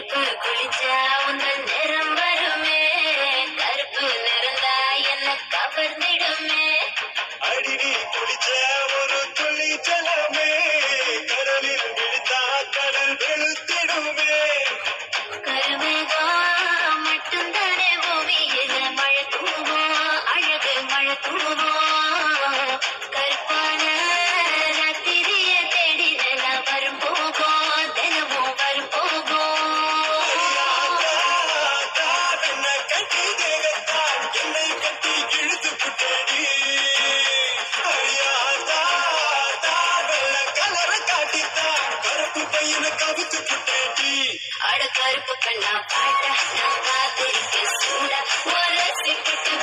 நெருப்பு குளிச்சா உந்தன் நிறம் வருமே, கருப்பு நிறந்தா என்ன கவர்ந்திடுமே. அடிடி குளிச்ச ஒரு துளி ஜலமே, கடலில் விழுந்தா கடல் வெளுத்திடுமே. கருமேகம் மட்டும்தானே பூமியில மழை தூவோம், அழகு மழை தூவோம். கருப்பான ராத்திரிய தேடி நிலா வரும் போகும், தினமும் வரும் போகும். என்ன கட்டி தேகத்தான் என்னை கட்டி இழுத்து புட்டடி. அழியாதா வெள்ள கலர காட்டித்தான் கருப்பு பையனை கவித்து புட்டடி. அட கருப்பு கண்ணா பாட்டா நான் காத்திருக்க சூடா ஒரு சிப்பிட்டு